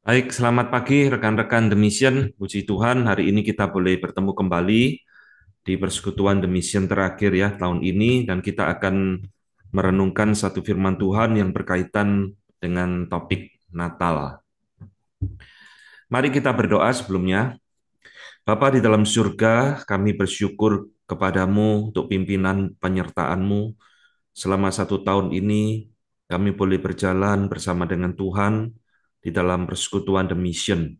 Baik, selamat pagi rekan-rekan The Mission. Puji Tuhan, hari ini kita boleh bertemu kembali di persekutuan The Mission terakhir ya tahun ini, dan kita akan merenungkan satu firman Tuhan yang berkaitan dengan topik Natal. Mari kita berdoa sebelumnya. Bapa di dalam surga, kami bersyukur kepadamu untuk pimpinan penyertaan-Mu selama 1 tahun ini. Kami boleh berjalan bersama dengan Tuhan di dalam persekutuan The Mission.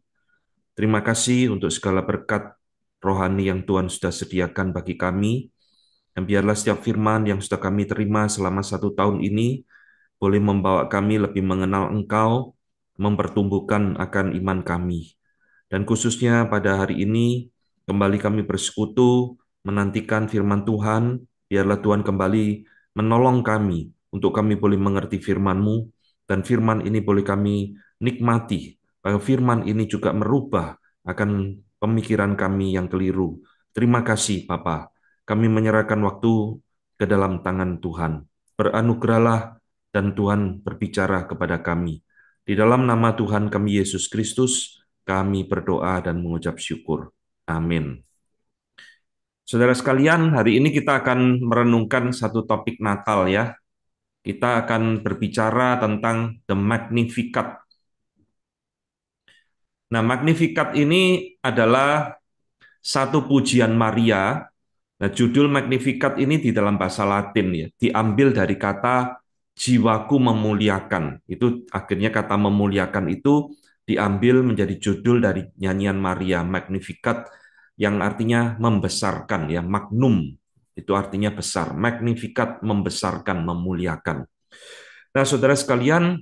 Terima kasih untuk segala berkat rohani yang Tuhan sudah sediakan bagi kami. Dan biarlah setiap firman yang sudah kami terima selama 1 tahun ini boleh membawa kami lebih mengenal Engkau, mempertumbuhkan akan iman kami. Dan khususnya pada hari ini, kembali kami bersekutu, menantikan firman Tuhan, biarlah Tuhan kembali menolong kami, untuk kami boleh mengerti firman-Mu, dan firman ini boleh kami nikmati, bahwa firman ini juga merubah akan pemikiran kami yang keliru. Terima kasih, Bapa. Kami menyerahkan waktu ke dalam tangan Tuhan. Beranugerahlah dan Tuhan berbicara kepada kami. Di dalam nama Tuhan kami Yesus Kristus, kami berdoa dan mengucap syukur. Amin. Saudara sekalian, hari ini kita akan merenungkan satu topik Natal ya. Kita akan berbicara tentang The Magnificat. Nah, Magnificat ini adalah satu pujian Maria. Nah, judul Magnificat ini di dalam bahasa Latin ya, diambil dari kata jiwaku memuliakan. Itu akhirnya kata memuliakan itu diambil menjadi judul dari nyanyian Maria Magnificat yang artinya membesarkan ya, magnum itu artinya besar. Magnificat membesarkan, memuliakan. Nah, saudara sekalian,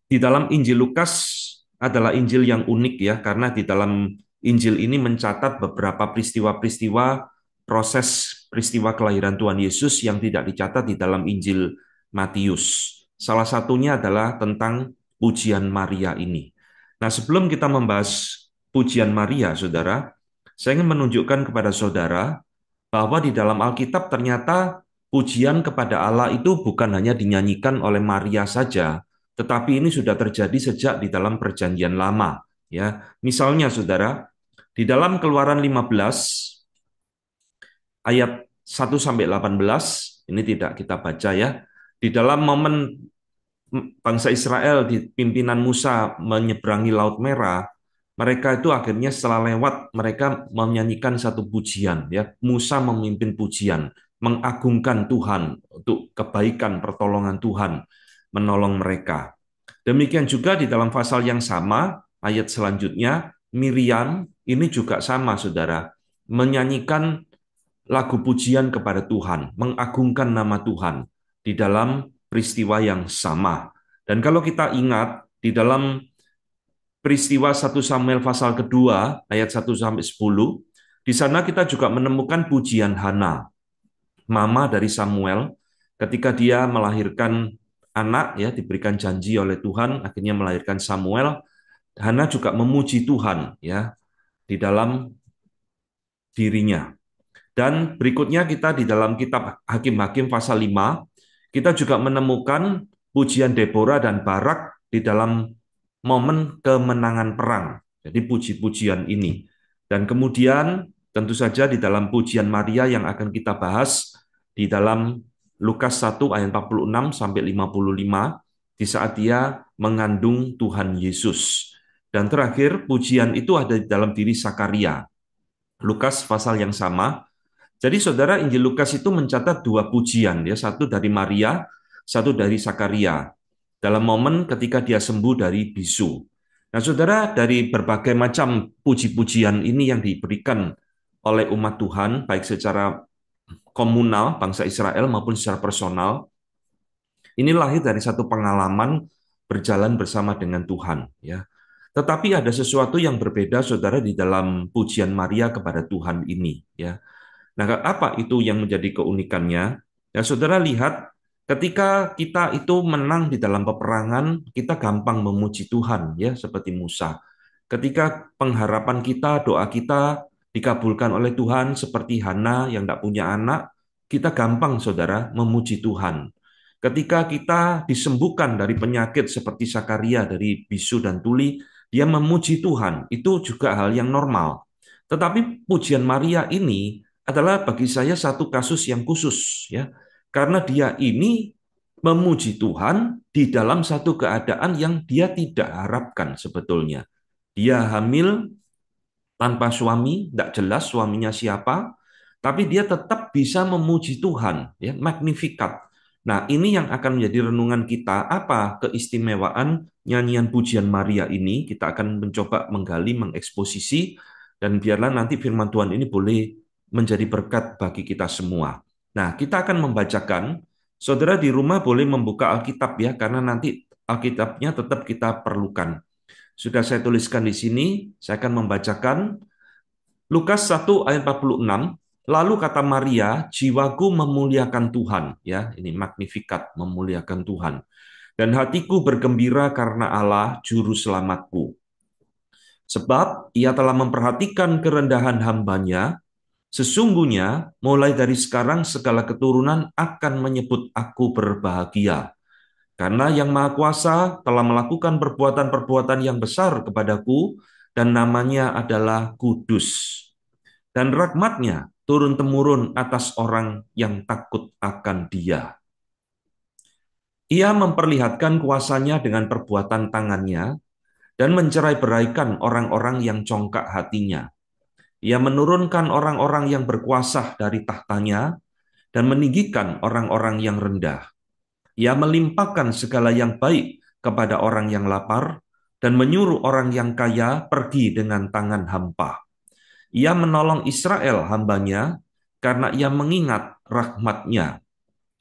di dalam Injil Lukas adalah Injil yang unik ya, karena di dalam Injil ini mencatat beberapa peristiwa-peristiwa proses peristiwa kelahiran Tuhan Yesus yang tidak dicatat di dalam Injil Matius. Salah satunya adalah tentang pujian Maria ini. Nah, sebelum kita membahas pujian Maria, saudara, saya ingin menunjukkan kepada saudara bahwa di dalam Alkitab ternyata pujian kepada Allah itu bukan hanya dinyanyikan oleh Maria saja, tetapi ini sudah terjadi sejak di dalam Perjanjian Lama. Ya, misalnya, saudara, di dalam Keluaran 15 ayat 1 sampai 18, ini tidak kita baca ya. Di dalam momen bangsa Israel di pimpinan Musa menyeberangi Laut Merah, mereka itu akhirnya setelah lewat mereka menyanyikan satu pujian ya. Musa memimpin pujian, mengagungkan Tuhan untuk kebaikan pertolongan Tuhan menolong mereka. Demikian juga di dalam pasal yang sama, ayat selanjutnya, Miriam ini juga sama, saudara, menyanyikan lagu pujian kepada Tuhan, mengagungkan nama Tuhan di dalam peristiwa yang sama. Dan kalau kita ingat, di dalam peristiwa 1 Samuel pasal kedua, ayat 1 sampai 10, di sana kita juga menemukan pujian Hana, mama dari Samuel, ketika dia melahirkan anak, ya diberikan janji oleh Tuhan, akhirnya melahirkan Samuel. Hana juga memuji Tuhan, ya di dalam dirinya. Dan berikutnya kita di dalam kitab Hakim-Hakim pasal 5, kita juga menemukan pujian Deborah dan Barak di dalam momen kemenangan perang. Jadi puji-pujian ini. Dan kemudian tentu saja di dalam pujian Maria yang akan kita bahas di dalam Lukas 1 ayat 46 sampai 55 di saat dia mengandung Tuhan Yesus. Dan terakhir pujian itu ada di dalam diri Sakaria. Lukas pasal yang sama. Jadi saudara, Injil Lukas itu mencatat dua pujian ya, satu dari Maria, satu dari Sakaria dalam momen ketika dia sembuh dari bisu. Nah, saudara, dari berbagai macam puji-pujian ini yang diberikan oleh umat Tuhan, baik secara komunal, bangsa Israel, maupun secara personal, ini lahir dari satu pengalaman berjalan bersama dengan Tuhan. Ya. Tetapi ada sesuatu yang berbeda, saudara, di dalam pujian Maria kepada Tuhan ini. Ya. Nah, apa itu yang menjadi keunikannya? Ya, saudara lihat, ketika kita itu menang di dalam peperangan, kita gampang memuji Tuhan, ya, seperti Musa. Ketika pengharapan kita, doa kita dikabulkan oleh Tuhan, seperti Hana yang tidak punya anak, kita gampang, saudara, memuji Tuhan. Ketika kita disembuhkan dari penyakit seperti Sakaria dari bisu dan tuli, dia memuji Tuhan, itu juga hal yang normal. Tetapi pujian Maria ini adalah bagi saya satu kasus yang khusus, ya, karena dia ini memuji Tuhan di dalam satu keadaan yang dia tidak harapkan sebetulnya. Dia hamil tanpa suami, tidak jelas suaminya siapa, tapi dia tetap bisa memuji Tuhan, ya, Magnificat. Nah, ini yang akan menjadi renungan kita, apa keistimewaan nyanyian pujian Maria ini. Kita akan mencoba menggali, mengeksposisi, dan biarlah nanti firman Tuhan ini boleh menjadi berkat bagi kita semua. Nah, kita akan membacakan, saudara di rumah boleh membuka Alkitab ya, karena nanti Alkitabnya tetap kita perlukan. Sudah saya tuliskan di sini, saya akan membacakan Lukas 1 ayat 46. Lalu kata Maria, jiwaku memuliakan Tuhan, ya, ini Magnificat, memuliakan Tuhan. Dan hatiku bergembira karena Allah juru selamatku. Sebab ia telah memperhatikan kerendahan hambanya, sesungguhnya mulai dari sekarang segala keturunan akan menyebut aku berbahagia. Karena Yang Maha Kuasa telah melakukan perbuatan-perbuatan yang besar kepadaku, dan namanya adalah kudus. Dan rahmatnya turun-temurun atas orang yang takut akan Dia. Ia memperlihatkan kuasanya dengan perbuatan tangannya dan mencerai-beraikan orang-orang yang congkak hatinya. Ia menurunkan orang-orang yang berkuasa dari tahtanya dan meninggikan orang-orang yang rendah. Ia melimpahkan segala yang baik kepada orang yang lapar dan menyuruh orang yang kaya pergi dengan tangan hampa. Ia menolong Israel hambanya karena ia mengingat rahmatnya,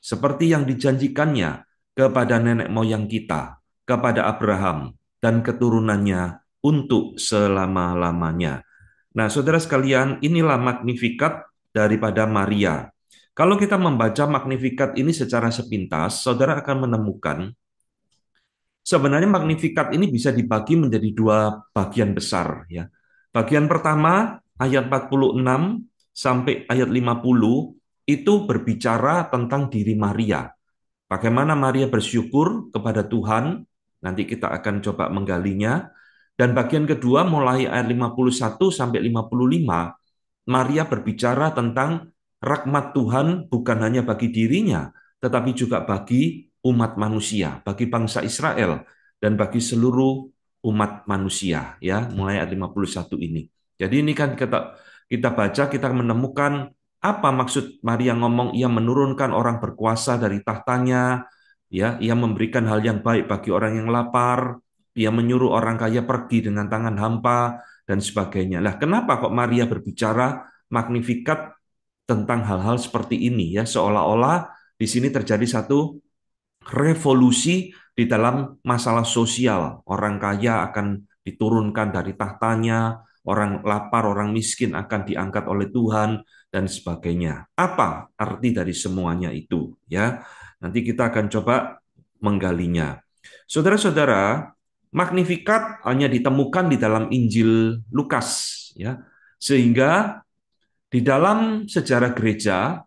seperti yang dijanjikannya kepada nenek moyang kita, kepada Abraham dan keturunannya untuk selama-lamanya. Nah, saudara sekalian, inilah Magnificat daripada Maria. Kalau kita membaca Magnificat ini secara sepintas, saudara akan menemukan sebenarnya Magnificat ini bisa dibagi menjadi dua bagian besar, ya. Bagian pertama ayat 46 sampai ayat 50 itu berbicara tentang diri Maria. Bagaimana Maria bersyukur kepada Tuhan, nanti kita akan coba menggalinya. Dan bagian kedua mulai ayat 51 sampai 55, Maria berbicara tentang rahmat Tuhan bukan hanya bagi dirinya, tetapi juga bagi umat manusia, bagi bangsa Israel, dan bagi seluruh umat manusia, ya, mulai ayat 51 ini. Jadi ini kan kita baca, kita menemukan apa maksud Maria ngomong, ia menurunkan orang berkuasa dari tahtanya, ya, ia memberikan hal yang baik bagi orang yang lapar, ia menyuruh orang kaya pergi dengan tangan hampa, dan sebagainya. Lah, kenapa kok Maria berbicara Magnificat tentang hal-hal seperti ini ya, seolah-olah di sini terjadi satu revolusi di dalam masalah sosial. Orang kaya akan diturunkan dari tahtanya, orang lapar, orang miskin akan diangkat oleh Tuhan, dan sebagainya. Apa arti dari semuanya itu? Ya, nanti kita akan coba menggalinya. Saudara-saudara, Magnificat hanya ditemukan di dalam Injil Lukas, ya, sehingga di dalam sejarah gereja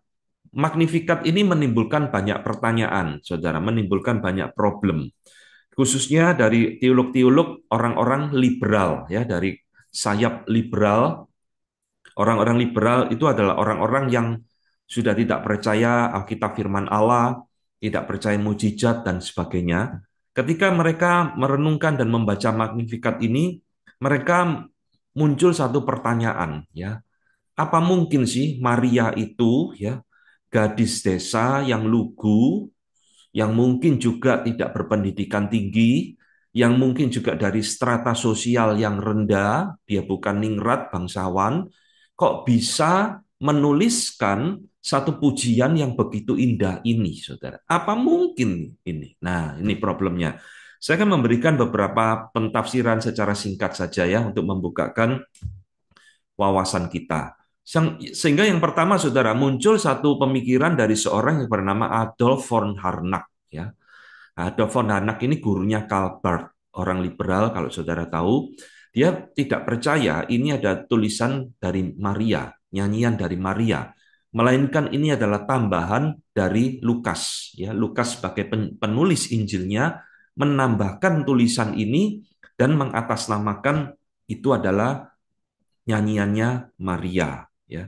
Magnificat ini menimbulkan banyak pertanyaan, saudara, menimbulkan banyak problem, khususnya dari teolog-teolog orang-orang liberal, ya, dari sayap liberal. Orang-orang liberal itu adalah orang-orang yang sudah tidak percaya Alkitab firman Allah, tidak percaya mujizat dan sebagainya. Ketika mereka merenungkan dan membaca Magnificat ini, mereka muncul satu pertanyaan, ya, apa mungkin sih Maria itu, ya, gadis desa yang lugu, yang mungkin juga tidak berpendidikan tinggi, yang mungkin juga dari strata sosial yang rendah, dia bukan ningrat, bangsawan, kok bisa menuliskan satu pujian yang begitu indah ini, saudara? Apa mungkin ini? Nah, ini problemnya. Saya akan memberikan beberapa pentafsiran secara singkat saja ya, untuk membukakan wawasan kita. Sehingga yang pertama, saudara, muncul satu pemikiran dari seorang yang bernama Adolf von Harnack. Ya. Adolf von Harnack ini gurunya Karl Barth, orang liberal kalau saudara tahu. Dia tidak percaya ini ada tulisan dari Maria, nyanyian dari Maria. Melainkan ini adalah tambahan dari Lukas. Ya, Lukas sebagai penulis Injilnya menambahkan tulisan ini dan mengatasnamakan itu adalah nyanyiannya Maria, ya.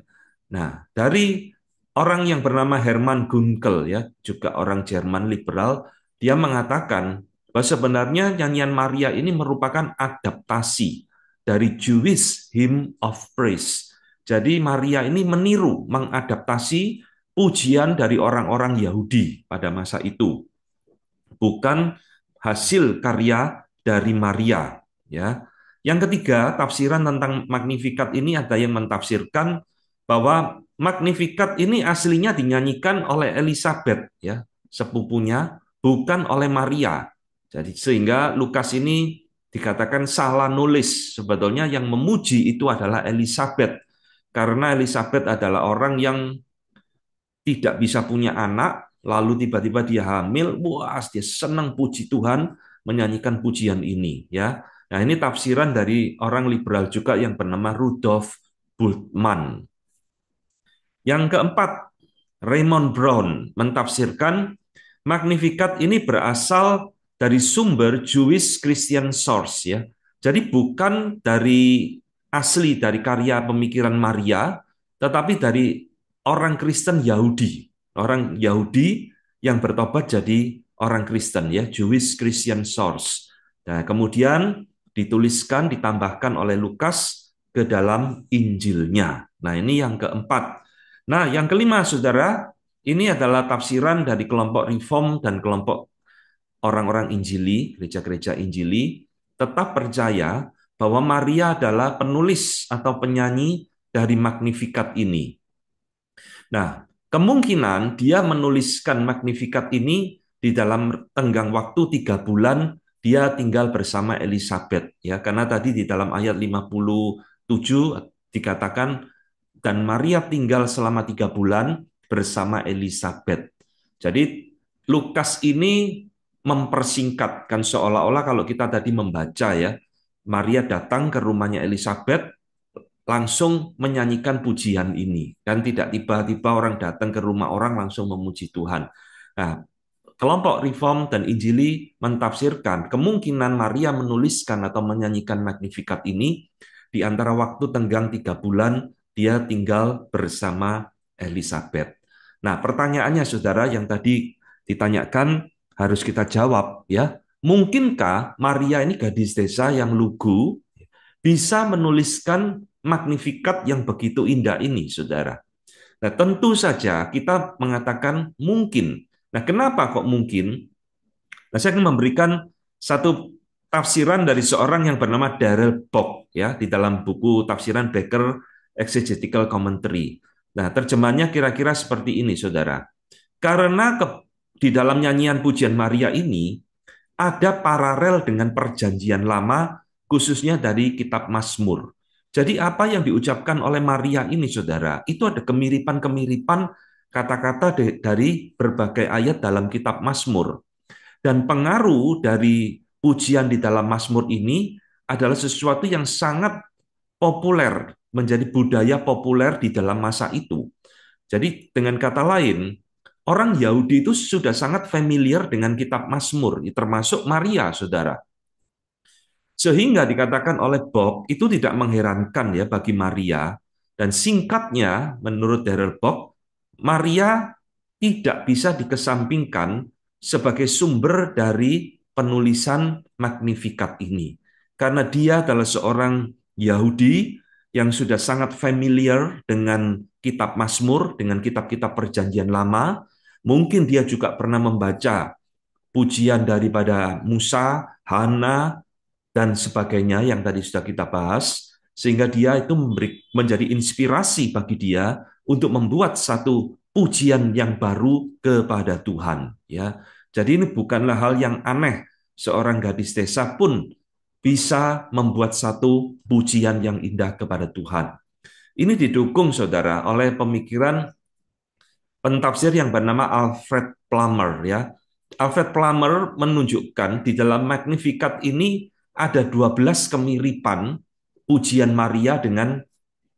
Nah, dari orang yang bernama Hermann Gunkel, ya, juga orang Jerman liberal, dia mengatakan bahwa sebenarnya nyanyian Maria ini merupakan adaptasi dari Jewish Hymn of Praise. Jadi Maria ini meniru, mengadaptasi pujian dari orang-orang Yahudi pada masa itu, bukan hasil karya dari Maria, ya. Yang ketiga, tafsiran tentang Magnificat ini ada yang mentafsirkan bahwa Magnificat ini aslinya dinyanyikan oleh Elizabeth, ya, sepupunya, bukan oleh Maria. Jadi sehingga Lukas ini dikatakan salah nulis. Sebetulnya yang memuji itu adalah Elizabeth, karena Elizabeth adalah orang yang tidak bisa punya anak, lalu tiba-tiba dia hamil, wah dia senang puji Tuhan, menyanyikan pujian ini, ya. Nah, ini tafsiran dari orang liberal juga yang bernama Rudolf Bultmann. Yang keempat, Raymond Brown mentafsirkan Magnificat ini berasal dari sumber Jewish Christian source, ya. Jadi bukan dari asli dari karya pemikiran Maria, tetapi dari orang Kristen Yahudi. Orang Yahudi yang bertobat jadi orang Kristen, ya, Jewish Christian source. Nah, kemudian dituliskan, ditambahkan oleh Lukas ke dalam Injilnya. Nah, ini yang keempat. Nah, yang kelima, saudara, ini adalah tafsiran dari kelompok Reform dan kelompok orang-orang Injili, gereja-gereja Injili, tetap percaya bahwa Maria adalah penulis atau penyanyi dari Magnificat ini. Nah, kemungkinan dia menuliskan Magnificat ini di dalam tenggang waktu 3 bulan dia tinggal bersama Elizabeth, ya, karena tadi di dalam ayat 57 dikatakan dan Maria tinggal selama 3 bulan bersama Elizabeth. Jadi Lukas ini mempersingkatkan seolah-olah kalau kita tadi membaca, ya, Maria datang ke rumahnya Elizabeth langsung menyanyikan pujian ini, dan tidak tiba-tiba orang datang ke rumah orang langsung memuji Tuhan. Nah, kelompok Reform dan Injili mentafsirkan kemungkinan Maria menuliskan atau menyanyikan Magnificat ini di antara waktu tenggang 3 bulan dia tinggal bersama Elizabeth. Nah, pertanyaannya, saudara, yang tadi ditanyakan harus kita jawab, ya. Mungkinkah Maria ini gadis desa yang lugu bisa menuliskan Magnificat yang begitu indah ini, saudara? Nah, tentu saja kita mengatakan mungkin. Nah, kenapa kok mungkin? Nah, saya akan memberikan satu tafsiran dari seorang yang bernama Darrell Bock, ya, di dalam buku tafsiran Baker Exegetical Commentary. Nah, terjemahannya kira-kira seperti ini, saudara. Karena di dalam nyanyian pujian Maria ini ada paralel dengan perjanjian lama, khususnya dari kitab Mazmur. Jadi apa yang diucapkan oleh Maria ini, saudara, itu ada kemiripan-kemiripan kata-kata dari berbagai ayat dalam kitab Mazmur. Dan pengaruh dari pujian di dalam Mazmur ini adalah sesuatu yang sangat populer, menjadi budaya populer di dalam masa itu. Jadi dengan kata lain, orang Yahudi itu sudah sangat familiar dengan kitab Mazmur, termasuk Maria, saudara. Sehingga dikatakan oleh Bock, itu tidak mengherankan, ya, bagi Maria. Dan singkatnya, menurut Darrell Bock, Maria tidak bisa dikesampingkan sebagai sumber dari penulisan Magnificat ini. Karena dia adalah seorang Yahudi yang sudah sangat familiar dengan kitab Mazmur, dengan kitab-kitab perjanjian lama. Mungkin dia juga pernah membaca pujian daripada Musa, Hana, dan sebagainya yang tadi sudah kita bahas, sehingga dia itu menjadi inspirasi bagi dia untuk membuat satu pujian yang baru kepada Tuhan, ya. Jadi ini bukanlah hal yang aneh, seorang gadis desa pun bisa membuat satu pujian yang indah kepada Tuhan. Ini didukung, saudara, oleh pemikiran pentafsir yang bernama Alfred Plummer, ya. Alfred Plummer menunjukkan di dalam Magnificat ini ada 12 kemiripan pujian Maria dengan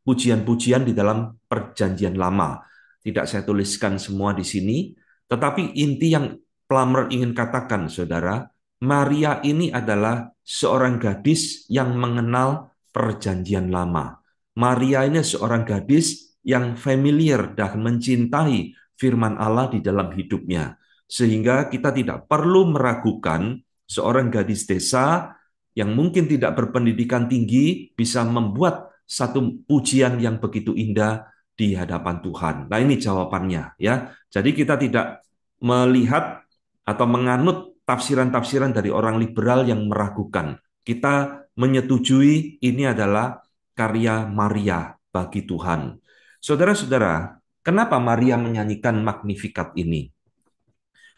pujian-pujian di dalam perjanjian lama. Tidak saya tuliskan semua di sini, tetapi inti yang Plummer ingin katakan, saudara, Maria ini adalah seorang gadis yang mengenal perjanjian lama. Maria ini seorang gadis yang familiar dan mencintai firman Allah di dalam hidupnya. Sehingga kita tidak perlu meragukan seorang gadis desa yang mungkin tidak berpendidikan tinggi bisa membuat satu pujian yang begitu indah di hadapan Tuhan. Nah, ini jawabannya ya. Jadi kita tidak melihat atau menganut tafsiran-tafsiran dari orang liberal yang meragukan. Kita menyetujui ini adalah karya Maria bagi Tuhan. Saudara-saudara, kenapa Maria menyanyikan Magnificat ini?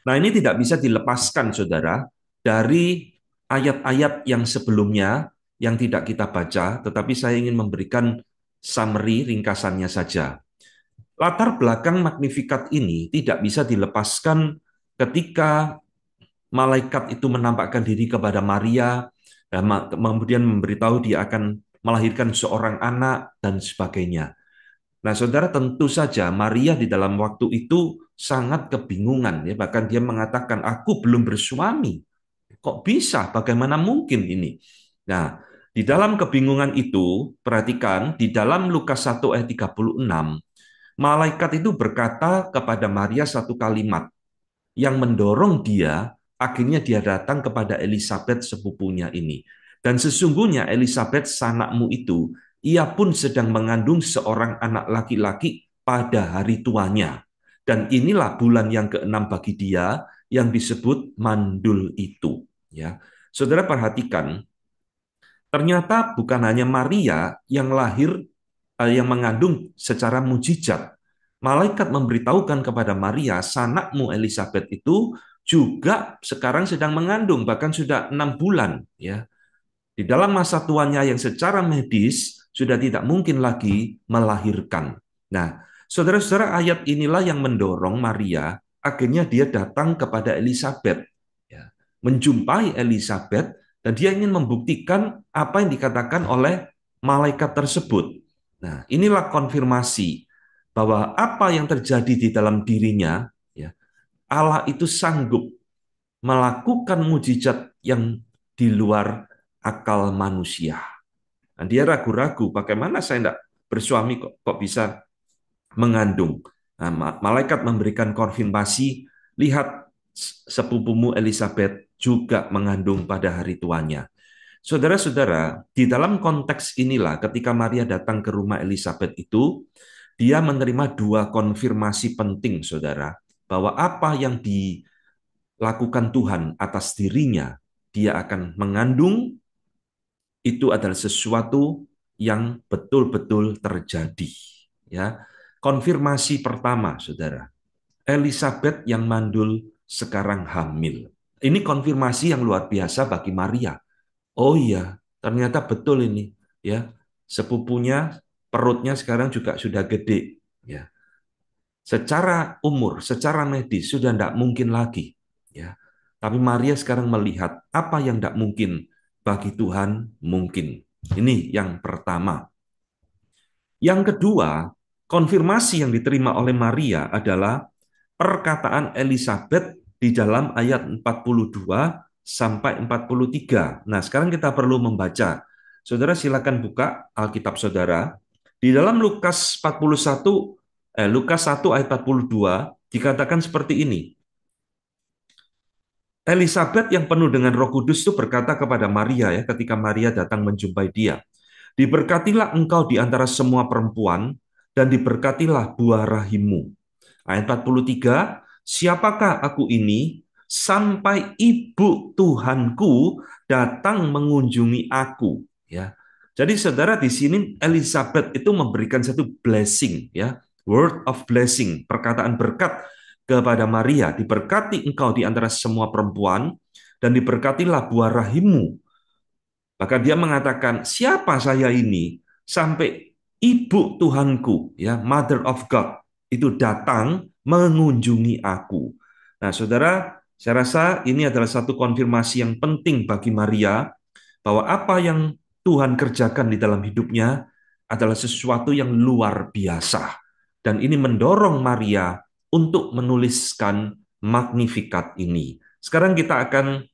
Nah, ini tidak bisa dilepaskan, saudara, dari ayat-ayat yang sebelumnya yang tidak kita baca, tetapi saya ingin memberikan summary ringkasannya saja. Latar belakang Magnificat ini tidak bisa dilepaskan ketika malaikat itu menampakkan diri kepada Maria, dan kemudian memberitahu dia akan melahirkan seorang anak, dan sebagainya. Nah, saudara, tentu saja Maria di dalam waktu itu sangat kebingungan, ya. Bahkan dia mengatakan, aku belum bersuami. Kok bisa? Bagaimana mungkin ini? Nah, di dalam kebingungan itu, perhatikan, di dalam Lukas 1 ayat 36, malaikat itu berkata kepada Maria satu kalimat yang mendorong dia, akhirnya dia datang kepada Elizabeth sepupunya ini. Dan sesungguhnya Elizabeth sanakmu itu, ia pun sedang mengandung seorang anak laki-laki pada hari tuanya. Dan inilah bulan yang keenam bagi dia yang disebut mandul itu. Ya, saudara perhatikan, ternyata bukan hanya Maria yang lahir, yang mengandung secara mujizat. Malaikat memberitahukan kepada Maria, sanakmu Elizabeth itu juga sekarang sedang mengandung, bahkan sudah 6 bulan. Ya, di dalam masa tuanya yang secara medis sudah tidak mungkin lagi melahirkan. Nah, saudara-saudara, ayat inilah yang mendorong Maria akhirnya dia datang kepada Elizabeth, ya, menjumpai Elizabeth, dan dia ingin membuktikan apa yang dikatakan oleh malaikat tersebut. Nah, inilah konfirmasi bahwa apa yang terjadi di dalam dirinya, ya, Allah itu sanggup melakukan mujizat yang di luar akal manusia. Nah, dia ragu-ragu, bagaimana saya tidak bersuami kok bisa mengandung. Nah, malaikat memberikan konfirmasi, lihat sepupumu Elizabeth juga mengandung pada hari tuanya. Saudara-saudara, di dalam konteks inilah ketika Maria datang ke rumah Elizabeth itu, dia menerima dua konfirmasi penting, saudara, bahwa apa yang dilakukan Tuhan atas dirinya, dia akan mengandung, itu adalah sesuatu yang betul-betul terjadi. Ya, konfirmasi pertama, saudara, Elizabeth yang mandul sekarang hamil. Ini konfirmasi yang luar biasa bagi Maria. Oh iya, ternyata betul ini. Ya, sepupunya perutnya sekarang juga sudah gede. Ya, secara umur, secara medis sudah tidak mungkin lagi. Ya, tapi Maria sekarang melihat apa yang tidak mungkin bagi Tuhan mungkin. Ini yang pertama. Yang kedua, konfirmasi yang diterima oleh Maria adalah perkataan Elizabeth di dalam ayat 42 sampai 43. Nah, sekarang kita perlu membaca. Saudara silakan buka Alkitab saudara. Di dalam Lukas 1 ayat 42 dikatakan seperti ini. Elizabeth yang penuh dengan Roh Kudus itu berkata kepada Maria, ya, ketika Maria datang menjumpai dia, diberkatilah engkau di antara semua perempuan, dan diberkatilah buah rahimmu. Ayat 43, siapakah aku ini sampai ibu Tuhanku datang mengunjungi aku, ya. Jadi saudara, di sini Elizabeth itu memberikan satu blessing, ya, word of blessing, perkataan berkat kepada Maria, diberkati engkau di antara semua perempuan, dan diberkatilah buah rahimmu. Maka dia mengatakan, siapa saya ini sampai ibu Tuhanku, ya, Mother of God, itu datang mengunjungi aku. Nah, saudara, saya rasa ini adalah satu konfirmasi yang penting bagi Maria, bahwa apa yang Tuhan kerjakan di dalam hidupnya adalah sesuatu yang luar biasa. Dan ini mendorong Maria untuk menuliskan Magnificat ini. Sekarang kita akan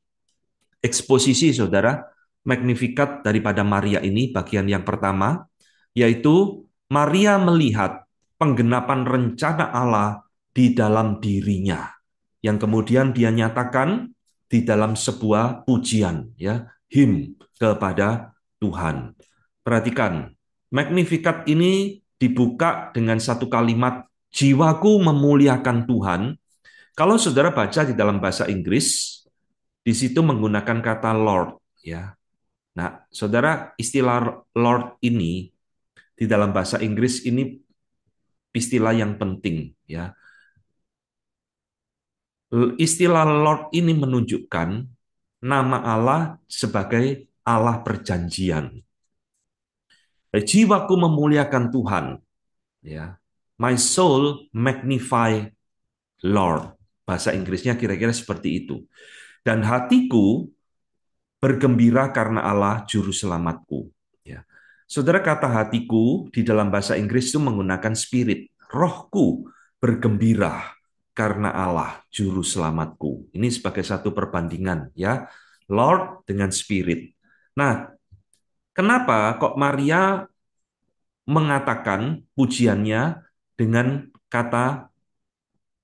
eksposisi, saudara, Magnificat daripada Maria ini, bagian yang pertama, yaitu Maria melihat penggenapan rencana Allah di dalam dirinya, yang kemudian dia nyatakan di dalam sebuah pujian, ya, hymn kepada Tuhan. Perhatikan, Magnificat ini dibuka dengan satu kalimat, jiwaku memuliakan Tuhan. Kalau saudara baca di dalam bahasa Inggris, di situ menggunakan kata Lord, ya. Nah, saudara, istilah Lord ini di dalam bahasa Inggris ini istilah yang penting, ya. Istilah Lord ini menunjukkan nama Allah sebagai Allah perjanjian. Jiwaku memuliakan Tuhan, ya. My soul magnify Lord. Bahasa Inggrisnya kira-kira seperti itu. Dan hatiku bergembira karena Allah juru selamatku. Ya. Saudara, kata hatiku di dalam bahasa Inggris itu menggunakan spirit. Rohku bergembira karena Allah juru selamatku. Ini sebagai satu perbandingan, ya. Lord dengan spirit. Nah, kenapa kok Maria mengatakan pujiannya dengan kata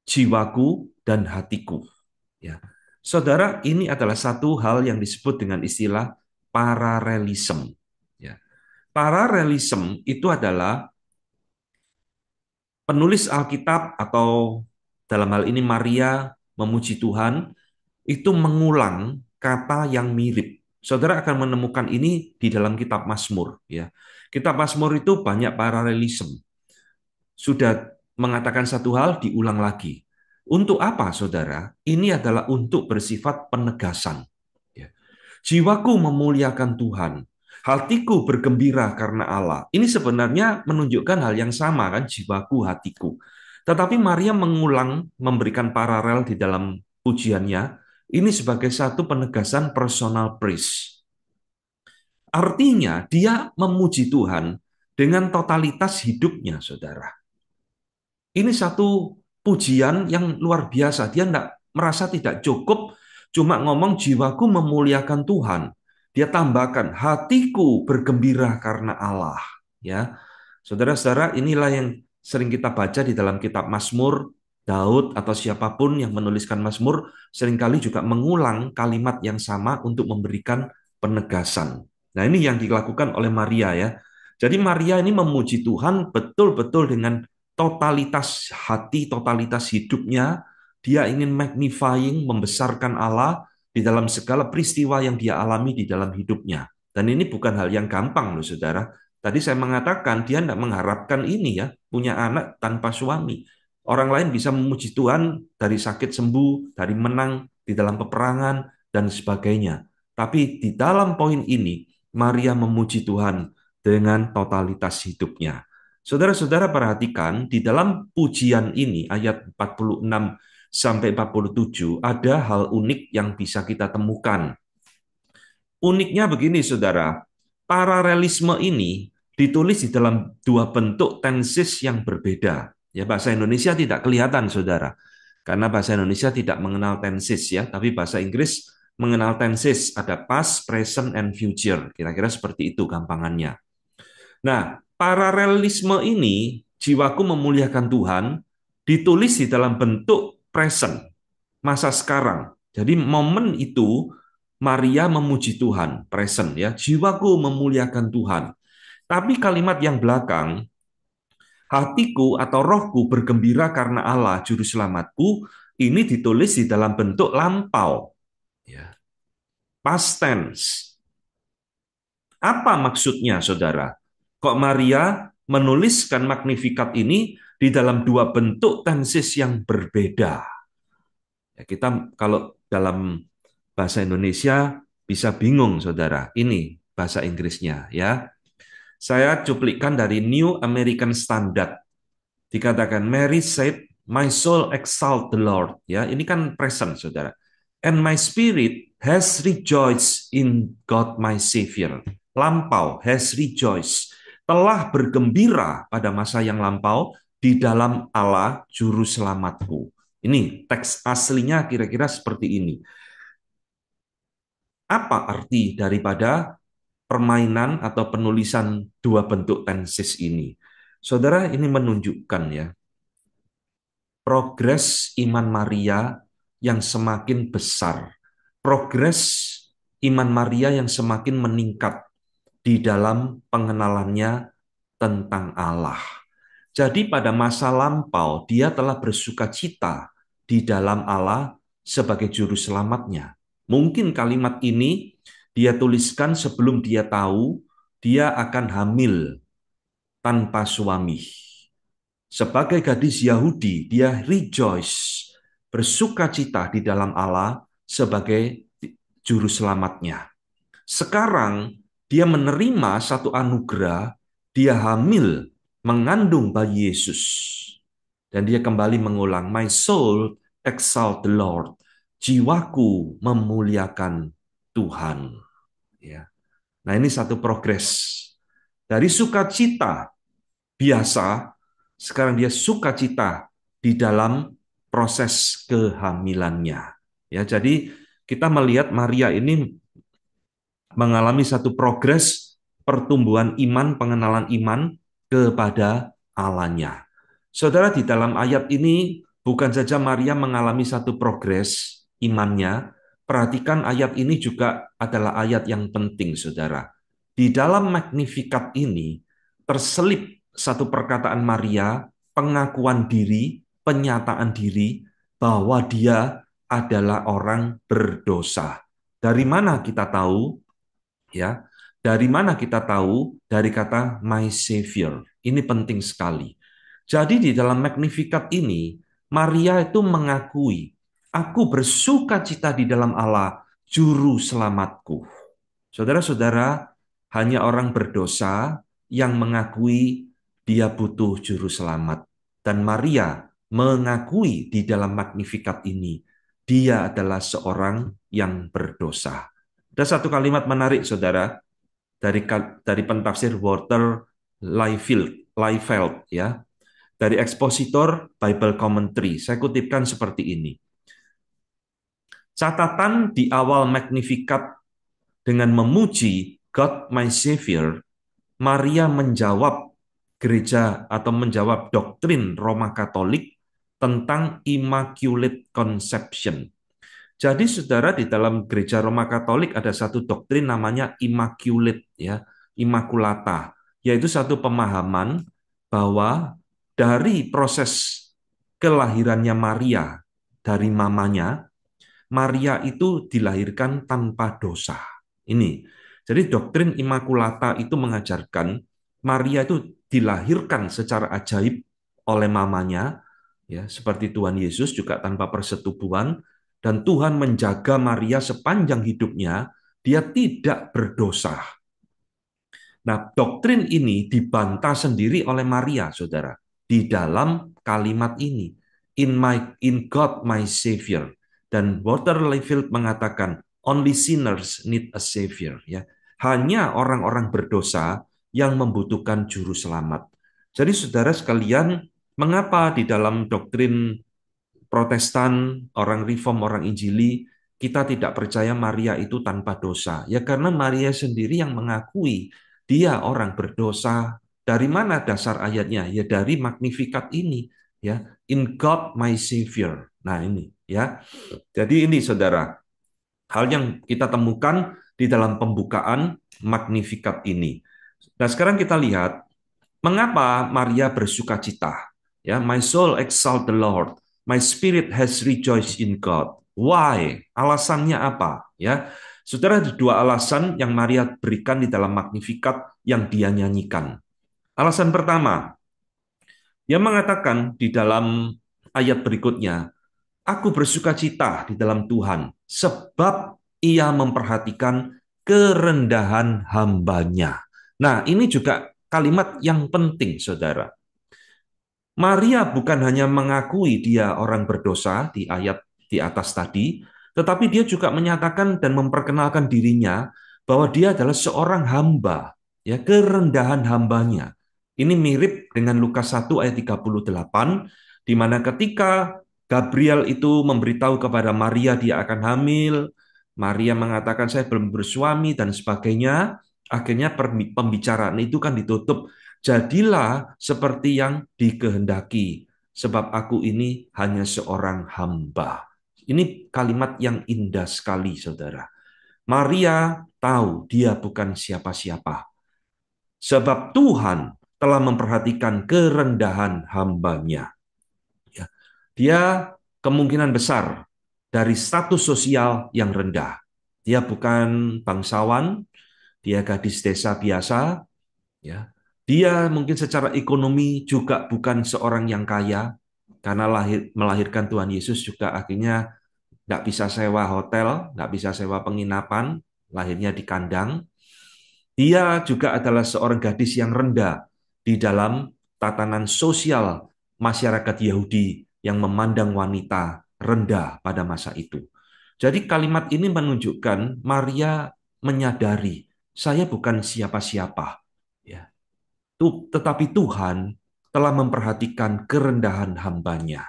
jiwaku dan hatiku? Ya. Saudara, ini adalah satu hal yang disebut dengan istilah paralelism. Ya. Paralelism itu adalah penulis Alkitab atau dalam hal ini Maria memuji Tuhan itu mengulang kata yang mirip. Saudara akan menemukan ini di dalam kitab Mazmur, ya. Kitab Mazmur itu banyak paralelism. Sudah mengatakan satu hal diulang lagi. Untuk apa, saudara? Ini adalah untuk bersifat penegasan. Ya. Jiwaku memuliakan Tuhan. Hatiku bergembira karena Allah. Ini sebenarnya menunjukkan hal yang sama, kan? Jiwaku, hatiku. Tetapi Maria mengulang, memberikan paralel di dalam pujiannya. Ini sebagai satu penegasan personal praise. Artinya, dia memuji Tuhan dengan totalitas hidupnya, saudara. Ini satu pujian yang luar biasa. Dia tidak merasa tidak cukup cuma ngomong jiwaku memuliakan Tuhan. Dia tambahkan hatiku bergembira karena Allah. Ya, saudara-saudara, inilah yang sering kita baca di dalam kitab Mazmur. Daud atau siapapun yang menuliskan Mazmur seringkali juga mengulang kalimat yang sama untuk memberikan penegasan. Nah, ini yang dilakukan oleh Maria, ya. Jadi Maria ini memuji Tuhan betul-betul dengan totalitas hati, totalitas hidupnya. Dia ingin magnifying, membesarkan Allah di dalam segala peristiwa yang dia alami di dalam hidupnya. Dan ini bukan hal yang gampang loh, saudara. Tadi saya mengatakan dia tidak mengharapkan ini, ya, punya anak tanpa suami. Orang lain bisa memuji Tuhan dari sakit sembuh, dari menang di dalam peperangan, dan sebagainya. Tapi di dalam poin ini, Maria memuji Tuhan dengan totalitas hidupnya. Saudara-saudara perhatikan, di dalam pujian ini, ayat 46 sampai 47, ada hal unik yang bisa kita temukan. Uniknya begini, saudara. Paralelisme ini ditulis di dalam dua bentuk tenses yang berbeda. Ya, bahasa Indonesia tidak kelihatan, saudara. Karena bahasa Indonesia tidak mengenal tenses, ya, tapi bahasa Inggris mengenal tenses, ada past, present, and future. Kira-kira seperti itu gampangannya. Nah, paralelisme ini, jiwaku memuliakan Tuhan, ditulis di dalam bentuk present, masa sekarang. Jadi momen itu Maria memuji Tuhan, present, ya, jiwaku memuliakan Tuhan. Tapi kalimat yang belakang, hatiku atau rohku bergembira karena Allah juru selamatku, ini ditulis di dalam bentuk lampau, ya, past tense. Apa maksudnya, saudara? Kok Maria menuliskan Magnificat ini di dalam dua bentuk tenses yang berbeda? Ya, kita kalau dalam bahasa Indonesia bisa bingung, saudara. Ini bahasa Inggrisnya, ya. Saya cuplikan dari New American Standard. Dikatakan, Mary said, my soul exalt the Lord. Ya, ini kan present, saudara. And my spirit has rejoiced in God my Savior. Lampau, has rejoiced. Telah bergembira pada masa yang lampau di dalam Allah Juru Selamatku. Ini teks aslinya kira-kira seperti ini. Apa arti daripada permainan atau penulisan dua bentuk tenses ini? Saudara, ini menunjukkan ya, progres iman Maria yang semakin besar, progres iman Maria yang semakin meningkat di dalam pengenalannya tentang Allah. Jadi pada masa lampau dia telah bersukacita di dalam Allah sebagai juru selamatnya. Mungkin kalimat ini dia tuliskan sebelum dia tahu dia akan hamil tanpa suami. Sebagai gadis Yahudi, dia rejoice, bersukacita di dalam Allah sebagai juru selamatnya. Sekarang dia menerima satu anugerah, dia hamil, mengandung bayi Yesus. Dan dia kembali mengulang, my soul exalt the Lord. Jiwaku memuliakan Tuhan. Ya. Nah ini satu progres. Dari sukacita biasa, sekarang dia sukacita di dalam proses kehamilannya. Ya, jadi kita melihat Maria ini mengalami satu progres pertumbuhan iman, pengenalan iman kepada Allahnya. Saudara, di dalam ayat ini bukan saja Maria mengalami satu progres imannya, perhatikan ayat ini juga adalah ayat yang penting, saudara. Di dalam Magnificat ini terselip satu perkataan Maria, pengakuan diri, penyataan diri bahwa dia adalah orang berdosa. Dari mana kita tahu? Ya, dari mana kita tahu? Dari kata my savior. Ini penting sekali. Jadi di dalam Magnificat ini, Maria itu mengakui, aku bersuka cita di dalam Allah, juru selamatku. Saudara-saudara, hanya orang berdosa yang mengakui dia butuh juru selamat. Dan Maria mengakui di dalam Magnificat ini, dia adalah seorang yang berdosa. Ada satu kalimat menarik, saudara, dari pentafsir Walter Liefeld, ya, dari ekspositor Bible Commentary. Saya kutipkan seperti ini. Catatan di awal Magnificat dengan memuji God my Savior, Maria menjawab gereja atau menjawab doktrin Roma Katolik tentang Immaculate Conception. Jadi saudara, di dalam gereja Roma Katolik ada satu doktrin namanya Immaculate, ya, Immaculata, yaitu satu pemahaman bahwa dari proses kelahirannya Maria dari mamanya, Maria itu dilahirkan tanpa dosa. Ini. Jadi doktrin Immaculata itu mengajarkan Maria itu dilahirkan secara ajaib oleh mamanya, ya, seperti Tuhan Yesus juga tanpa persetubuhan, dan Tuhan menjaga Maria sepanjang hidupnya, dia tidak berdosa. Nah, doktrin ini dibantah sendiri oleh Maria, saudara, di dalam kalimat ini. In God my Savior. Dan Walter Liefeld mengatakan, only sinners need a Savior. Ya. Hanya orang-orang berdosa yang membutuhkan juru selamat. Jadi saudara sekalian, mengapa di dalam doktrin Protestan, orang Reform, orang Injili, kita tidak percaya Maria itu tanpa dosa. Ya karena Maria sendiri yang mengakui dia orang berdosa. Dari mana dasar ayatnya? Ya dari Magnificat ini, ya. In God my Savior. Nah, ini, ya. Jadi ini saudara, hal yang kita temukan di dalam pembukaan Magnificat ini. Nah, sekarang kita lihat mengapa Maria bersukacita? Ya, my soul exalt the Lord, my spirit has rejoiced in God. Why? Alasannya apa? Ya, saudara, ada dua alasan yang Maria berikan di dalam Magnificat yang dia nyanyikan. Alasan pertama, dia mengatakan di dalam ayat berikutnya, aku bersukacita di dalam Tuhan, sebab ia memperhatikan kerendahan hambanya. Nah, ini juga kalimat yang penting, saudara. Maria bukan hanya mengakui dia orang berdosa di ayat di atas tadi, tetapi dia juga menyatakan dan memperkenalkan dirinya bahwa dia adalah seorang hamba, ya, kerendahan hambanya. Ini mirip dengan Lukas 1 ayat 38, di mana ketika Gabriel itu memberitahu kepada Maria dia akan hamil, Maria mengatakan saya belum bersuami dan sebagainya. Akhirnya pembicaraan itu kan ditutup. Jadilah seperti yang dikehendaki, sebab aku ini hanya seorang hamba. Ini kalimat yang indah sekali, saudara. Maria tahu dia bukan siapa-siapa. Sebab Tuhan telah memperhatikan kerendahan hambanya. Ya. Dia kemungkinan besar dari status sosial yang rendah. Dia bukan bangsawan, dia gadis desa biasa, ya. Dia mungkin secara ekonomi juga bukan seorang yang kaya, karena melahirkan Tuhan Yesus juga akhirnya nggak bisa sewa hotel, nggak bisa sewa penginapan, lahirnya di kandang. Dia juga adalah seorang gadis yang rendah di dalam tatanan sosial masyarakat Yahudi yang memandang wanita rendah pada masa itu. Jadi kalimat ini menunjukkan Maria menyadari saya bukan siapa-siapa, ya. Tetapi Tuhan telah memperhatikan kerendahan hambanya.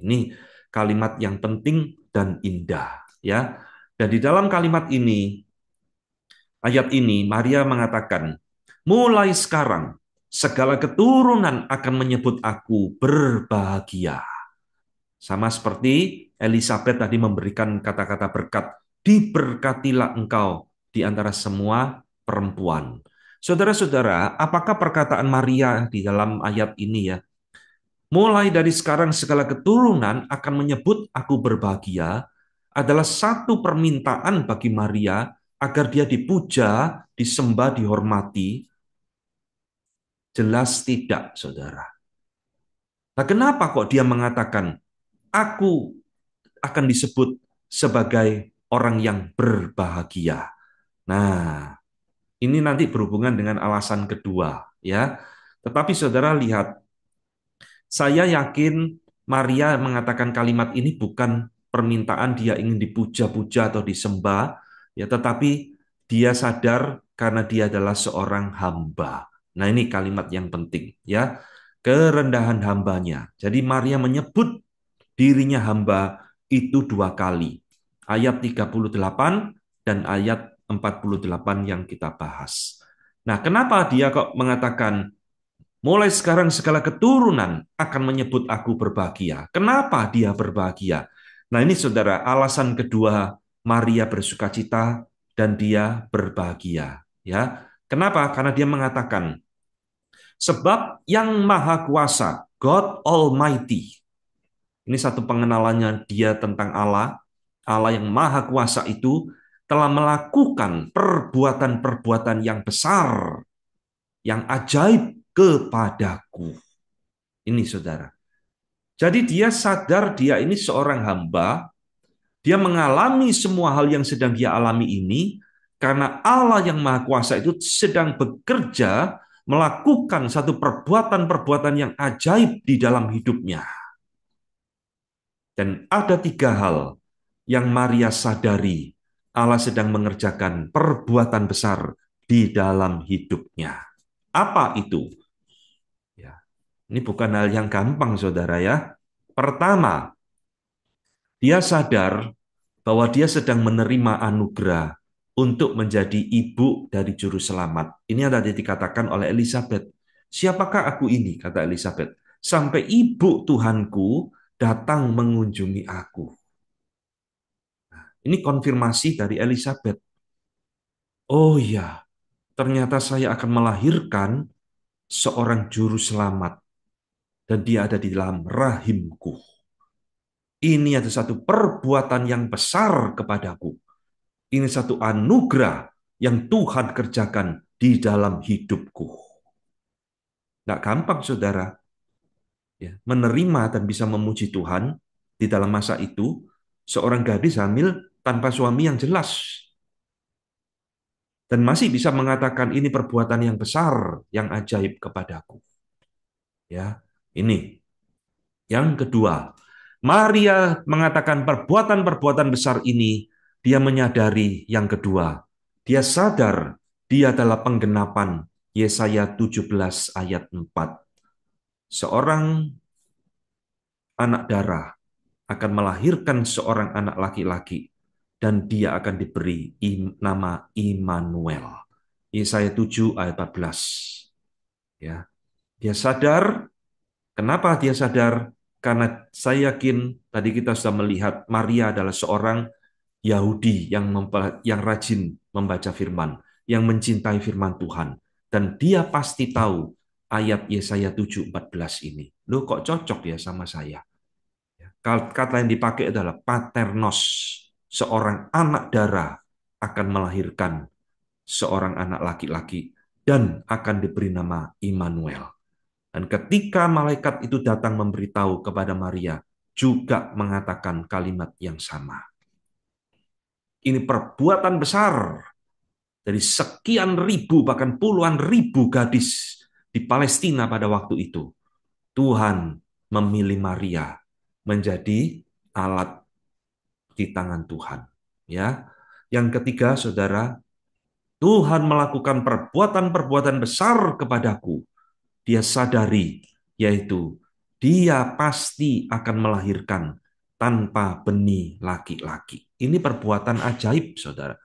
Ini kalimat yang penting dan indah, ya. Dan di dalam kalimat ini, ayat ini, Maria mengatakan, mulai sekarang segala keturunan akan menyebut aku berbahagia. Sama seperti Elizabeth tadi memberikan kata-kata berkat, diberkatilah engkau di antara semua perempuan. Saudara-saudara, apakah perkataan Maria di dalam ayat ini ya? Mulai dari sekarang segala keturunan akan menyebut aku berbahagia adalah satu permintaan bagi Maria agar dia dipuja, disembah, dihormati. Jelas tidak, saudara. Nah, kenapa kok dia mengatakan, aku akan disebut sebagai orang yang berbahagia? Nah, ini nanti berhubungan dengan alasan kedua, ya. Tetapi saudara lihat, saya yakin Maria mengatakan kalimat ini bukan permintaan dia ingin dipuja-puja atau disembah, ya, tetapi dia sadar karena dia adalah seorang hamba. Nah, ini kalimat yang penting, ya. Kerendahan hambanya. Jadi Maria menyebut dirinya hamba itu dua kali. Ayat 38 dan ayat 48 yang kita bahas. Nah, kenapa dia kok mengatakan mulai sekarang segala keturunan akan menyebut aku berbahagia. Kenapa dia berbahagia? Nah ini saudara, alasan kedua Maria bersukacita dan dia berbahagia. Ya, kenapa? Karena dia mengatakan, sebab yang maha kuasa, God Almighty. Ini satu pengenalannya dia tentang Allah. Allah yang maha kuasa itu telah melakukan perbuatan-perbuatan yang besar, yang ajaib kepadaku. Ini saudara. Jadi dia sadar dia ini seorang hamba, dia mengalami semua hal yang sedang dia alami ini, karena Allah yang Maha Kuasa itu sedang bekerja melakukan satu perbuatan-perbuatan yang ajaib di dalam hidupnya. Dan ada tiga hal yang Maria sadari Allah sedang mengerjakan perbuatan besar di dalam hidupnya. Apa itu? Ya, ini bukan hal yang gampang, saudara ya. Pertama, dia sadar bahwa dia sedang menerima anugerah untuk menjadi ibu dari juru selamat. Ini yang tadi dikatakan oleh Elizabeth. Siapakah aku ini? Kata Elizabeth. Sampai ibu Tuhanku datang mengunjungi aku. Ini konfirmasi dari Elizabeth. Oh ya, ternyata saya akan melahirkan seorang juru selamat. Dan dia ada di dalam rahimku. Ini adalah satu perbuatan yang besar kepadaku. Ini satu anugerah yang Tuhan kerjakan di dalam hidupku. Nggak gampang, saudara, ya, menerima dan bisa memuji Tuhan di dalam masa itu, seorang gadis hamil tanpa suami yang jelas. Dan masih bisa mengatakan ini perbuatan yang besar, yang ajaib kepadaku. Ya, ini. Yang kedua, Maria mengatakan perbuatan-perbuatan besar ini, dia menyadari yang kedua. Dia sadar dia adalah penggenapan Yesaya 17 ayat 4. Seorang anak darah akan melahirkan seorang anak laki-laki dan dia akan diberi nama Immanuel. Yesaya 7 ayat 14. Ya, dia sadar. Kenapa dia sadar? Karena saya yakin tadi kita sudah melihat Maria adalah seorang Yahudi yang rajin membaca firman, yang mencintai firman Tuhan. Dan dia pasti tahu ayat Yesaya 7:14 ini. Loh, kok cocok ya sama saya? Kata yang dipakai adalah paternos. Seorang anak darah akan melahirkan seorang anak laki-laki dan akan diberi nama Immanuel. Dan ketika malaikat itu datang memberitahu kepada Maria, juga mengatakan kalimat yang sama. Ini perbuatan besar dari sekian ribu, bahkan puluhan ribu gadis di Palestina pada waktu itu. Tuhan memilih Maria menjadi alat di tangan Tuhan. Ya, yang ketiga, saudara, Tuhan melakukan perbuatan-perbuatan besar kepadaku. Dia sadari, yaitu dia pasti akan melahirkan tanpa benih laki-laki. Ini perbuatan ajaib, saudara.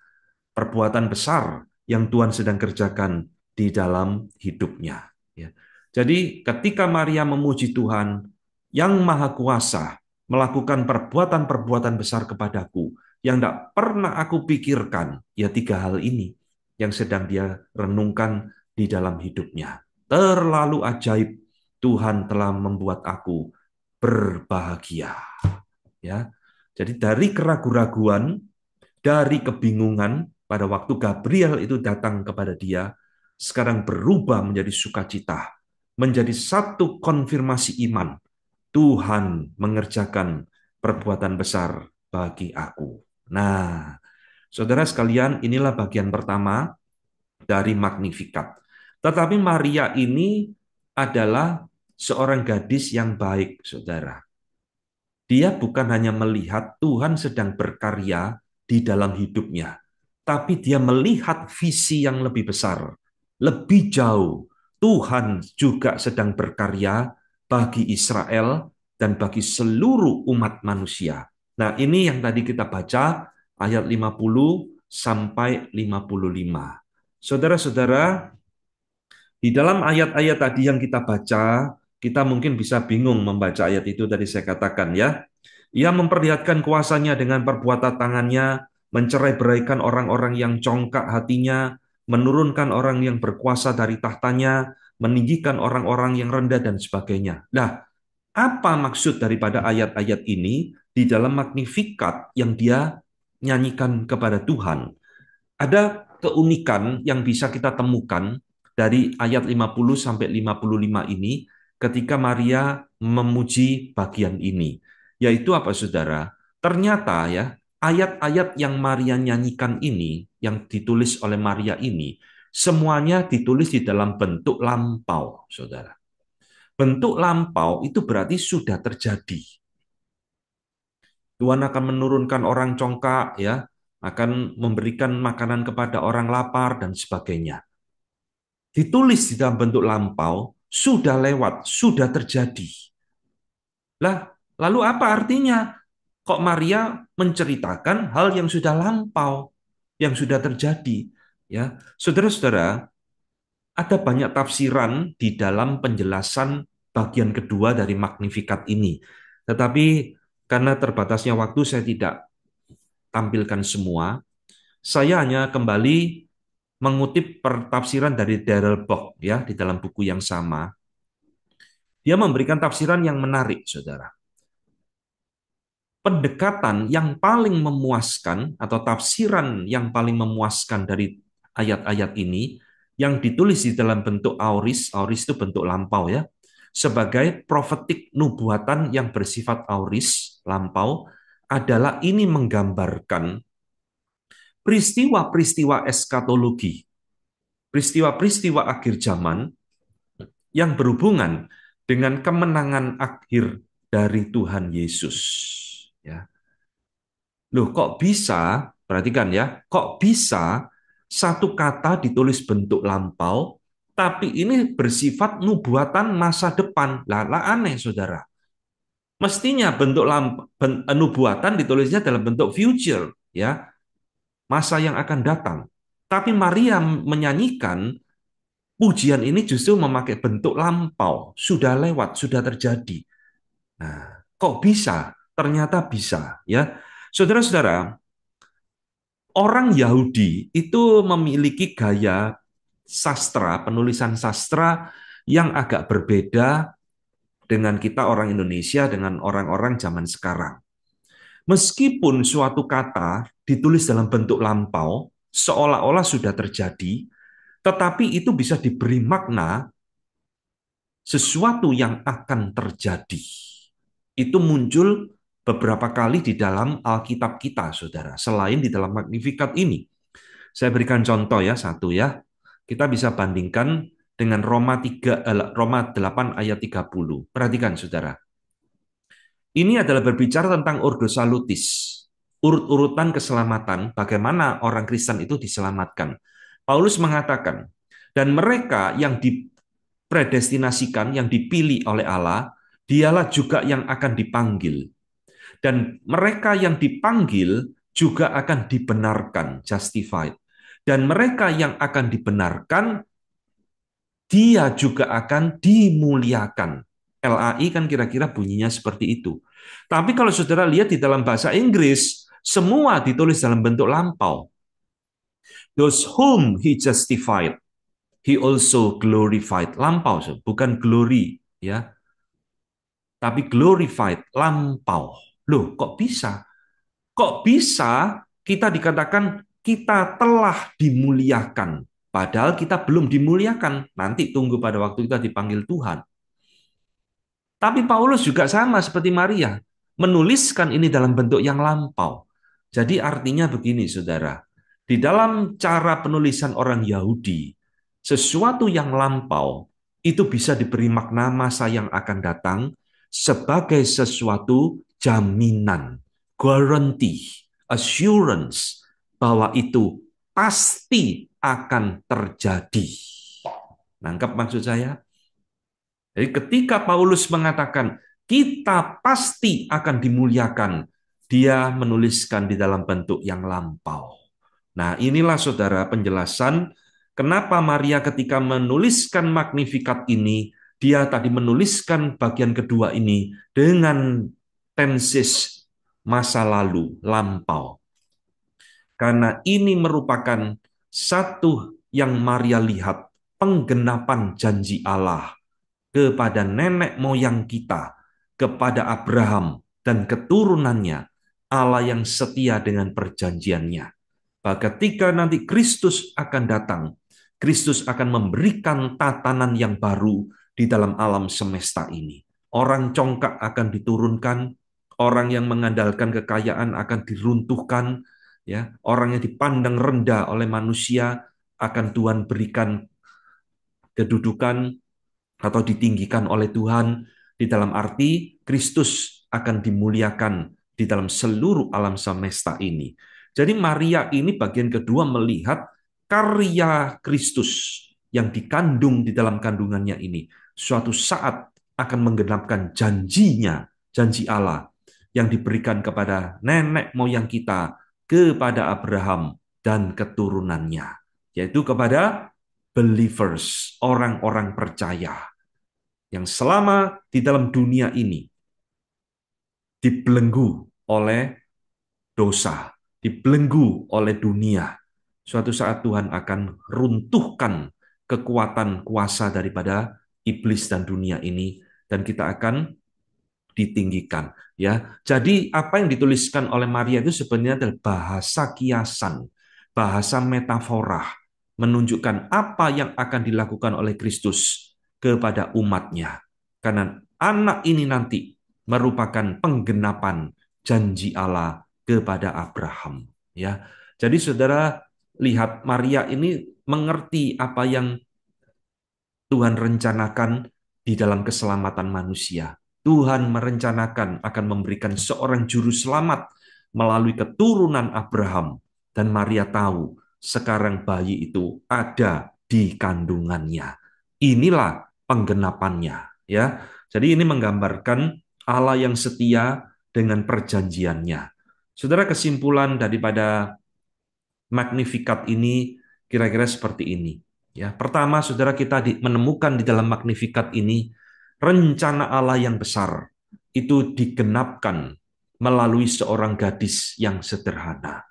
Perbuatan besar yang Tuhan sedang kerjakan di dalam hidupnya. Ya. Jadi ketika Maria memuji Tuhan, yang Maha Kuasa melakukan perbuatan-perbuatan besar kepadaku, yang tidak pernah aku pikirkan, ya tiga hal ini yang sedang dia renungkan di dalam hidupnya. Terlalu ajaib, Tuhan telah membuat aku berbahagia. Ya, jadi dari keraguan-raguan, dari kebingungan pada waktu Gabriel itu datang kepada dia, sekarang berubah menjadi sukacita, menjadi satu konfirmasi iman. Tuhan mengerjakan perbuatan besar bagi aku. Nah, saudara sekalian, inilah bagian pertama dari Magnificat. Tetapi Maria ini adalah seorang gadis yang baik, saudara. Dia bukan hanya melihat Tuhan sedang berkarya di dalam hidupnya, tapi dia melihat visi yang lebih besar, lebih jauh. Tuhan juga sedang berkarya bagi Israel dan bagi seluruh umat manusia. Nah, ini yang tadi kita baca ayat 50 sampai 55. Saudara-saudara, di dalam ayat-ayat tadi yang kita baca, kita mungkin bisa bingung membaca ayat itu tadi saya katakan ya. Ia memperlihatkan kuasanya dengan perbuatan tangannya, mencerai-beraikan orang-orang yang congkak hatinya, menurunkan orang yang berkuasa dari tahtanya, meninggikan orang-orang yang rendah dan sebagainya. Nah, apa maksud daripada ayat-ayat ini di dalam Magnificat yang dia nyanyikan kepada Tuhan? Ada keunikan yang bisa kita temukan dari ayat 50 sampai 55 ini ketika Maria memuji bagian ini. Yaitu apa, Saudara? Ternyata ya, ayat-ayat yang Maria nyanyikan ini, yang ditulis oleh Maria ini, semuanya ditulis di dalam bentuk lampau, Saudara. Bentuk lampau itu berarti sudah terjadi. Tuhan akan menurunkan orang congkak, ya, akan memberikan makanan kepada orang lapar, dan sebagainya. Ditulis di dalam bentuk lampau, sudah lewat, sudah terjadi. Lah, lalu apa artinya? Kok Maria menceritakan hal yang sudah lampau, yang sudah terjadi? Ya, saudara-saudara, ada banyak tafsiran di dalam penjelasan bagian kedua dari Magnificat ini. Tetapi karena terbatasnya waktu, saya tidak tampilkan semua. Saya hanya kembali mengutip pertafsiran dari Darrell Bock ya di dalam buku yang sama. Dia memberikan tafsiran yang menarik, Saudara. Pendekatan yang paling memuaskan atau tafsiran yang paling memuaskan dari ayat-ayat ini yang ditulis di dalam bentuk auris, auris itu bentuk lampau ya, sebagai profetik nubuatan yang bersifat auris, lampau, adalah ini menggambarkan peristiwa-peristiwa eskatologi, peristiwa-peristiwa akhir zaman yang berhubungan dengan kemenangan akhir dari Tuhan Yesus. Ya. Loh, kok bisa? Perhatikan ya, kok bisa satu kata ditulis bentuk lampau, tapi ini bersifat nubuatan masa depan. Lah, aneh, saudara. Mestinya bentuk nubuatan ditulisnya dalam bentuk future. ya, masa yang akan datang. Tapi Maria menyanyikan pujian ini justru memakai bentuk lampau, sudah lewat, sudah terjadi. Nah, kok bisa? Ternyata bisa, ya. Saudara-saudara, orang Yahudi itu memiliki gaya sastra, penulisan sastra yang agak berbeda dengan kita orang Indonesia, dengan orang-orang zaman sekarang. Meskipun suatu kata ditulis dalam bentuk lampau, seolah-olah sudah terjadi, tetapi itu bisa diberi makna sesuatu yang akan terjadi. Itu muncul beberapa kali di dalam Alkitab kita, saudara. Selain di dalam Magnificat ini. Saya berikan contoh ya, satu ya. Kita bisa bandingkan dengan Roma 8 ayat 30. Perhatikan, saudara. Ini adalah berbicara tentang Ordo Salutis, urut-urutan keselamatan, bagaimana orang Kristen itu diselamatkan. Paulus mengatakan, dan mereka yang dipredestinasikan, yang dipilih oleh Allah, dialah juga yang akan dipanggil. Dan mereka yang dipanggil juga akan dibenarkan, justified. Dan mereka yang akan dibenarkan, dia juga akan dimuliakan. LAI kan kira-kira bunyinya seperti itu. Tapi kalau saudara lihat di dalam bahasa Inggris, semua ditulis dalam bentuk lampau. Those whom he justified, he also glorified. Lampau, bukan glory, ya, tapi glorified, lampau. Loh, kok bisa? Kok bisa kita dikatakan kita telah dimuliakan? Padahal kita belum dimuliakan. Nanti tunggu pada waktu kita dipanggil Tuhan. Tapi Paulus juga sama seperti Maria, menuliskan ini dalam bentuk yang lampau. Jadi artinya begini, saudara. Di dalam cara penulisan orang Yahudi, sesuatu yang lampau itu bisa diberi makna masa yang akan datang sebagai sesuatu jaminan, guarantee, assurance bahwa itu pasti akan terjadi. Nangkep maksud saya? Jadi ketika Paulus mengatakan kita pasti akan dimuliakan, dia menuliskan di dalam bentuk yang lampau. Nah, inilah saudara penjelasan kenapa Maria ketika menuliskan Magnificat ini, dia tadi menuliskan bagian kedua ini dengan tenses masa lalu, lampau. Karena ini merupakan satu yang Maria lihat, penggenapan janji Allah kepada nenek moyang kita, kepada Abraham dan keturunannya, Allah yang setia dengan perjanjiannya. Bahwa ketika nanti Kristus akan datang, Kristus akan memberikan tatanan yang baru di dalam alam semesta ini. Orang congkak akan diturunkan, orang yang mengandalkan kekayaan akan diruntuhkan, ya, orang yang dipandang rendah oleh manusia akan Tuhan berikan kedudukan atau ditinggikan oleh Tuhan, di dalam arti Kristus akan dimuliakan di dalam seluruh alam semesta ini. Jadi Maria ini bagian kedua melihat karya Kristus yang dikandung di dalam kandungannya ini suatu saat akan menggenapkan janjinya, janji Allah yang diberikan kepada nenek moyang kita, kepada Abraham dan keturunannya, yaitu kepada believers, orang-orang percaya yang selama di dalam dunia ini dibelenggu oleh dosa, dibelenggu oleh dunia. Suatu saat Tuhan akan runtuhkan kekuatan kuasa daripada iblis dan dunia ini, dan kita akan ditinggikan. Ya, jadi apa yang dituliskan oleh Maria itu sebenarnya adalah bahasa kiasan, bahasa metafora, menunjukkan apa yang akan dilakukan oleh Kristus kepada umatnya. Karena anak ini nanti merupakan penggenapan janji Allah kepada Abraham. Ya, jadi saudara lihat Maria ini mengerti apa yang Tuhan rencanakan di dalam keselamatan manusia. Tuhan merencanakan akan memberikan seorang juru selamat melalui keturunan Abraham. Dan Maria tahu sekarang bayi itu ada di kandungannya. Inilah penggenapannya, ya. Jadi ini menggambarkan Allah yang setia dengan perjanjiannya. Saudara, kesimpulan daripada Magnificat ini kira-kira seperti ini. Ya, pertama, saudara, kita menemukan di dalam Magnificat ini rencana Allah yang besar itu digenapkan melalui seorang gadis yang sederhana.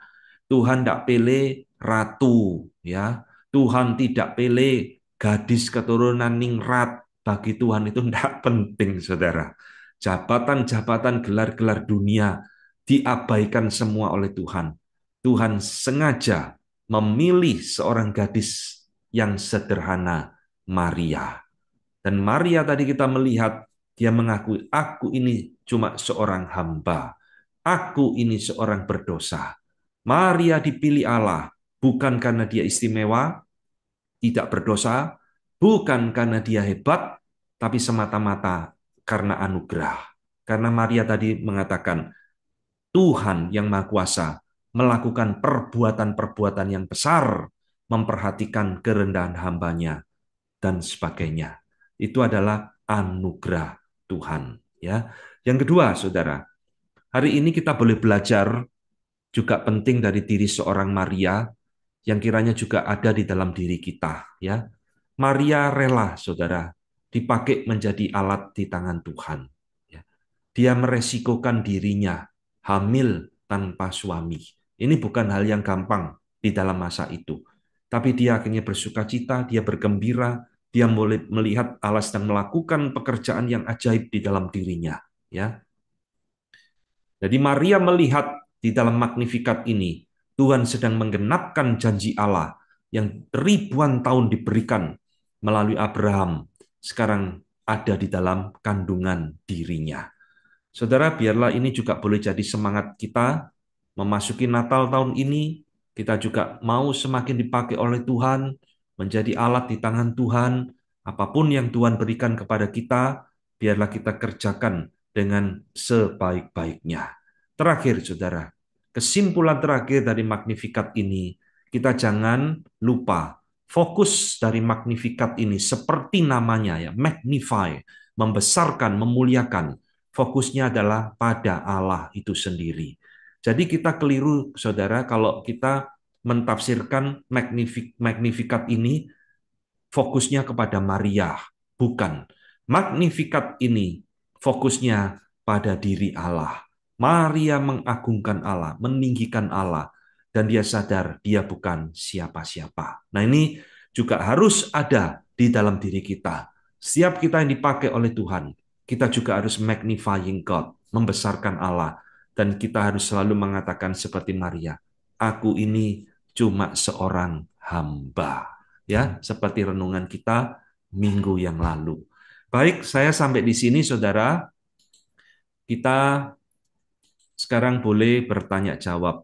Tuhan tidak pilih ratu, ya. Tuhan tidak pilih gadis keturunan ningrat. Bagi Tuhan itu tidak penting, saudara. Jabatan-jabatan, gelar-gelar dunia diabaikan semua oleh Tuhan. Tuhan sengaja memilih seorang gadis yang sederhana, Maria. Dan Maria tadi kita melihat, dia mengakui, aku ini cuma seorang hamba. Aku ini seorang berdosa. Maria dipilih Allah, bukan karena dia istimewa, tidak berdosa, bukan karena dia hebat, tapi semata-mata karena anugerah. Karena Maria tadi mengatakan, Tuhan yang Maha Kuasa melakukan perbuatan-perbuatan yang besar, memperhatikan kerendahan hambanya, dan sebagainya. Itu adalah anugerah Tuhan. Ya. Yang kedua, saudara, hari ini kita boleh belajar juga penting dari diri seorang Maria yang kiranya juga ada di dalam diri kita. Ya, Maria rela, saudara, dipakai menjadi alat di tangan Tuhan. Ya. Dia meresikokan dirinya hamil tanpa suami. Ini bukan hal yang gampang di dalam masa itu. Tapi dia akhirnya bersuka cita, dia bergembira, dia mulai melihat Allah sedang melakukan pekerjaan yang ajaib di dalam dirinya. Ya, jadi Maria melihat di dalam Magnificat ini, Tuhan sedang menggenapkan janji Allah yang ribuan tahun diberikan melalui Abraham, sekarang ada di dalam kandungan dirinya. Saudara, biarlah ini juga boleh jadi semangat kita memasuki Natal tahun ini. Kita juga mau semakin dipakai oleh Tuhan, menjadi alat di tangan Tuhan. Apapun yang Tuhan berikan kepada kita, biarlah kita kerjakan dengan sebaik-baiknya. Terakhir, saudara, kesimpulan terakhir dari Magnificat ini, kita jangan lupa fokus dari Magnificat ini seperti namanya ya, magnify, membesarkan, memuliakan. Fokusnya adalah pada Allah itu sendiri. Jadi kita keliru, saudara, kalau kita mentafsirkan Magnificat ini fokusnya kepada Maria. Bukan. Magnificat ini fokusnya pada diri Allah. Maria mengagungkan Allah, meninggikan Allah, dan dia sadar dia bukan siapa-siapa. Nah, ini juga harus ada di dalam diri kita. Setiap kita yang dipakai oleh Tuhan, kita juga harus magnifying God, membesarkan Allah, dan kita harus selalu mengatakan seperti Maria, aku ini cuma seorang hamba. Ya, seperti renungan kita minggu yang lalu. Baik, saya sampai di sini, saudara. Kita sekarang boleh bertanya jawab.